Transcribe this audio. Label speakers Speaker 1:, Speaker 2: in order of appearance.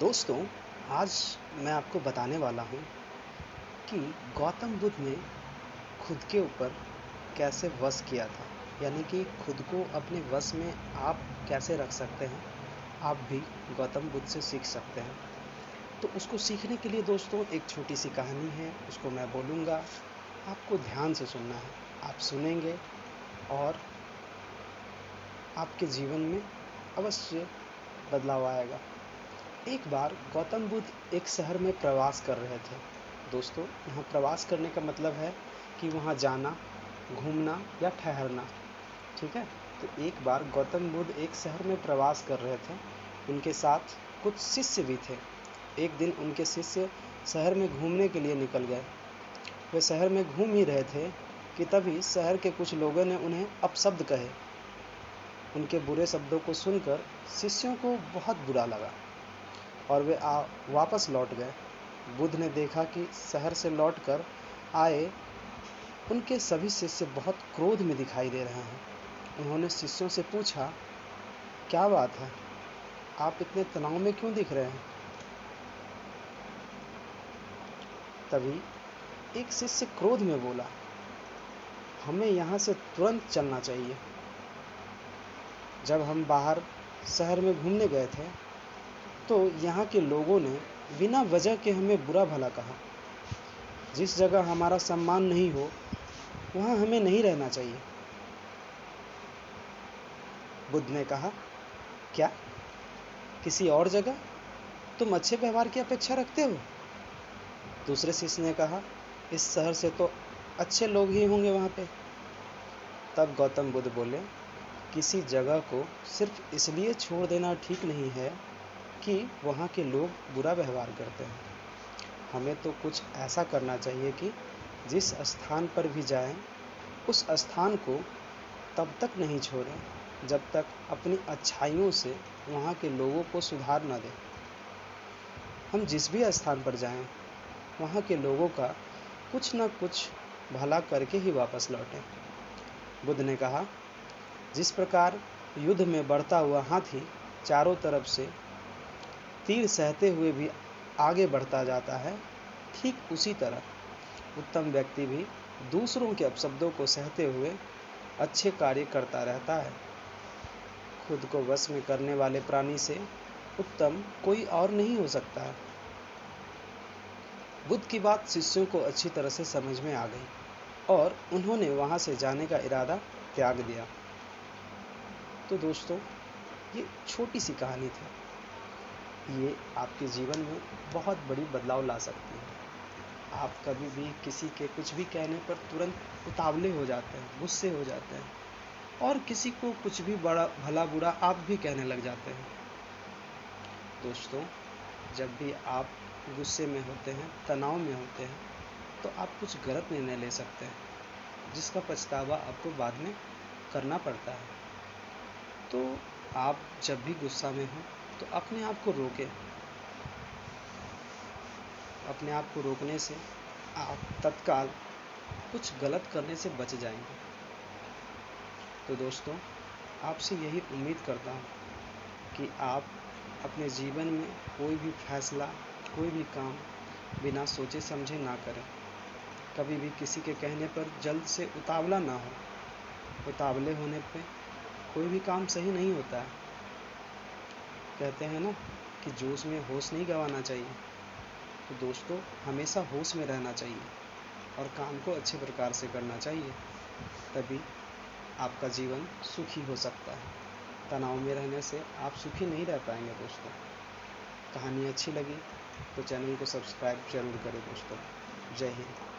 Speaker 1: दोस्तों, आज मैं आपको बताने वाला हूँ कि गौतम बुद्ध ने खुद के ऊपर कैसे वश किया था। यानी कि खुद को अपने वश में आप कैसे रख सकते हैं, आप भी गौतम बुद्ध से सीख सकते हैं। तो उसको सीखने के लिए दोस्तों एक छोटी सी कहानी है, उसको मैं बोलूँगा, आपको ध्यान से सुनना है। आप सुनेंगे और आपके जीवन में अवश्य बदलाव आएगा। एक बार गौतम बुद्ध एक शहर में प्रवास कर रहे थे। दोस्तों, यहाँ प्रवास करने का मतलब है कि वहाँ जाना, घूमना या ठहरना। ठीक है। तो एक बार गौतम बुद्ध एक शहर में प्रवास कर रहे थे। उनके साथ कुछ शिष्य भी थे। एक दिन उनके शिष्य शहर में घूमने के लिए निकल गए। वे शहर में घूम ही रहे थे कि तभी शहर के कुछ लोगों ने उन्हें अपशब्द कहे। उनके बुरे शब्दों को सुनकर शिष्यों को बहुत बुरा लगा और वे वापस लौट गए। बुद्ध ने देखा कि शहर से लौटकर आए उनके सभी शिष्य बहुत क्रोध में दिखाई दे रहे हैं। उन्होंने शिष्यों से पूछा, क्या बात है, आप इतने तनाव में क्यों दिख रहे हैं? तभी एक शिष्य क्रोध में बोला, हमें यहाँ से तुरंत चलना चाहिए। जब हम बाहर शहर में घूमने गए थे तो यहाँ के लोगों ने बिना वजह के हमें बुरा भला कहा। जिस जगह हमारा सम्मान नहीं हो वहाँ हमें नहीं रहना चाहिए। बुद्ध ने कहा, क्या किसी और जगह तुम अच्छे व्यवहार की अपेक्षा रखते हो? दूसरे शिष्य ने कहा, इस शहर से तो अच्छे लोग ही होंगे वहाँ पे। तब गौतम बुद्ध बोले, किसी जगह को सिर्फ इसलिए छोड़ देना ठीक नहीं है कि वहाँ के लोग बुरा व्यवहार करते हैं। हमें तो कुछ ऐसा करना चाहिए कि जिस स्थान पर भी जाएं, उस स्थान को तब तक नहीं छोड़ें जब तक अपनी अच्छाइयों से वहाँ के लोगों को सुधार न दें। हम जिस भी स्थान पर जाएं, वहाँ के लोगों का कुछ न कुछ भला करके ही वापस लौटें। बुद्ध ने कहा, जिस प्रकार युद्ध में बढ़ता हुआ हाथी चारों तरफ से तीर सहते हुए भी आगे बढ़ता जाता है, ठीक उसी तरह उत्तम व्यक्ति भी दूसरों के अपशब्दों को सहते हुए अच्छे कार्य करता रहता है। खुद को वश में करने वाले प्राणी से उत्तम कोई और नहीं हो सकता है। बुद्ध की बात शिष्यों को अच्छी तरह से समझ में आ गई और उन्होंने वहां से जाने का इरादा त्याग दिया। तो दोस्तों, ये छोटी सी कहानी थी। ये आपके जीवन में बहुत बड़ी बदलाव ला सकती है। आप कभी भी किसी के कुछ भी कहने पर तुरंत उतावले हो जाते हैं, गुस्से हो जाते हैं और किसी को कुछ भी बड़ा भला बुरा आप भी कहने लग जाते हैं। दोस्तों, जब भी आप गुस्से में होते हैं, तनाव में होते हैं, तो आप कुछ गलत निर्णय ले सकते हैं जिसका पछतावा आपको बाद में करना पड़ता है। तो आप जब भी गुस्सा में हो तो अपने आप को रोकें। अपने आप को रोकने से आप तत्काल कुछ गलत करने से बच जाएंगे। तो दोस्तों, आपसे यही उम्मीद करता हूँ कि आप अपने जीवन में कोई भी फैसला, कोई भी काम बिना सोचे समझे ना करें। कभी भी किसी के कहने पर जल्द से उतावला ना हो। उतावले होने पे कोई भी काम सही नहीं होता है। कहते हैं ना कि जोश में होश नहीं गंवाना चाहिए। तो दोस्तों, हमेशा होश में रहना चाहिए और काम को अच्छे प्रकार से करना चाहिए। तभी आपका जीवन सुखी हो सकता है। तनाव में रहने से आप सुखी नहीं रह पाएंगे। दोस्तों, कहानी अच्छी लगी तो चैनल को सब्सक्राइब जरूर करें। दोस्तों, जय हिंद।